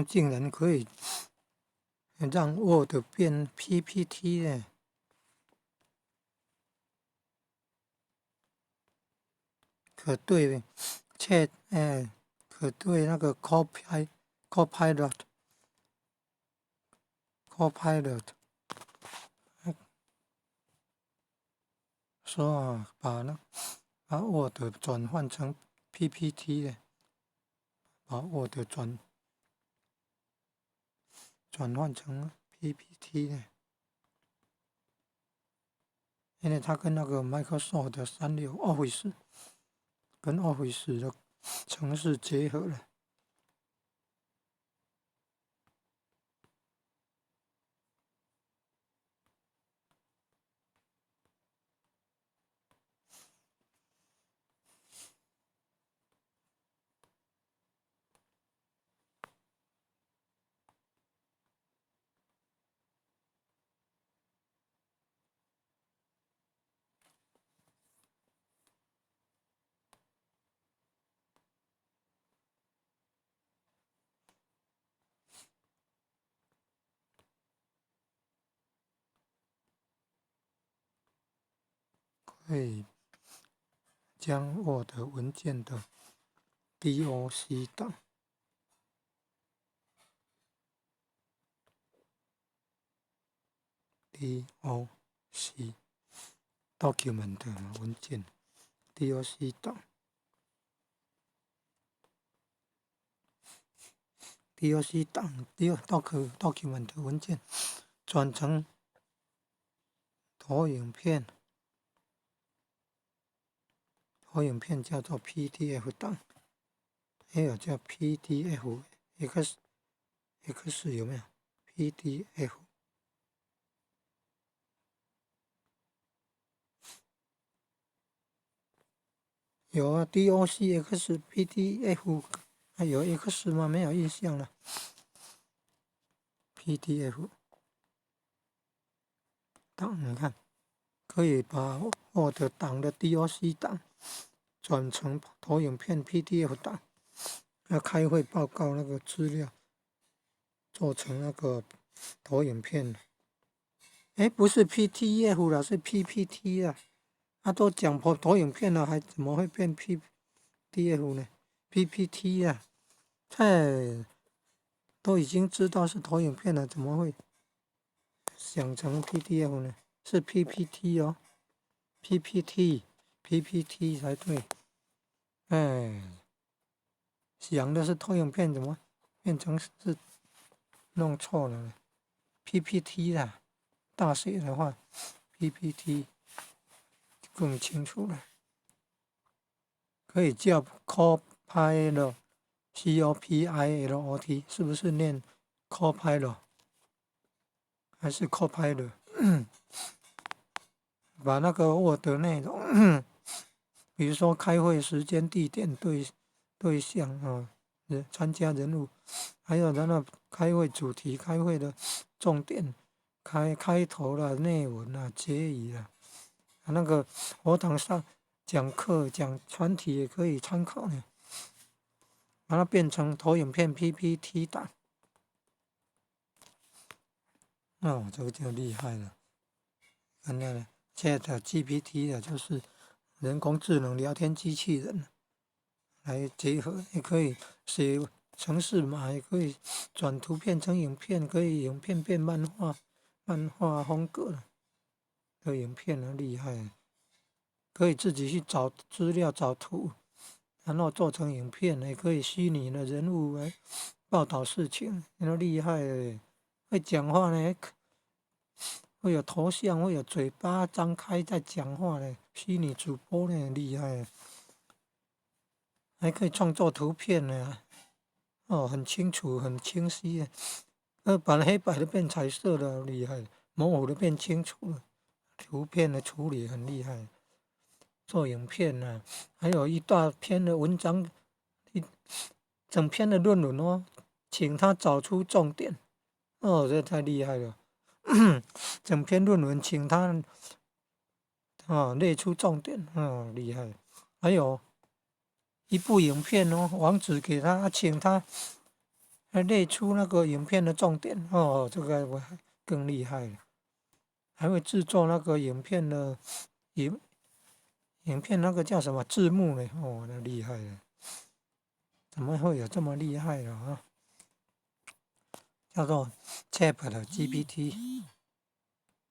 竟然可以让 Word 变 PPT 呢？可对Chat 可对那个 Copilot 说把 Word 转换成 PPT 的，把 Word 转换成 PPT 的，因为它跟那个 Microsoft 的36 Office 跟 Office 的程式结合了。可以将 Word 文件的 DOC 档，DOC document 文件 DOC 档 ，DOC 档 document 文件转成投影片，投影片叫做 PDF 档，还有叫 PDF X 有没有 ？PDF 有啊 ，DOCX PDF 还有 X 吗？没有印象了。PDF 档，你看，可以把 Word 档的 DOC 档转成投影片 PDF 档，要开会报告那个资料，做成那个投影片。不是 PDF 了，是 PPT 啊。他都讲投影片了，还怎么会变 PDF 呢 ？PPT 啊，都已经知道是投影片了，怎么会想成 PDF 呢？是 PPT 哦 ，PPT 才对。想的是投影片，怎么变成是弄错了呢 ？PPT 啦，大写的话 ，PPT 更清楚了。可以叫 Copilot，COPILOT， 是不是念 Copilot 还是 Copilot？ 把那个 Word 内容，比如说开会时间、地点、对象啊，参加人物，还有那开会主题、开会的重点、开头的内文啊、结语啊，那个课堂上讲课讲团体也可以参考呢。把它变成投影片 PPT 档，这个就厉害了。跟那个 ChatGPT 的就是人工智能聊天机器人来结合，也可以写程式码，也可以转图片成影片，可以影片变漫画风格的影片很厉害，可以自己去找资料找图，然后做成影片，也可以虚拟的人物来报道事情，那厉害了。会讲话呢，会有头像，会有嘴巴张开在讲话呢，虚拟主播呢很厉害，还可以创作图片呢，很清楚很清晰，把黑白的变彩色的厉害，模糊的变清楚了，图片的处理很厉害。做影片呢，还有一大篇的文章，整篇的论文哦，请他找出重点，这太厉害了。整篇论文请他列出重点，厉害。还有一部影片哦，网址给他，请他还列出那个影片的重点哦，这个我更厉害了，还会制作那个影片的影片那个叫什么字幕呢？哦，那厉害了，怎么会有这么厉害的啊？叫做 Chat GPT。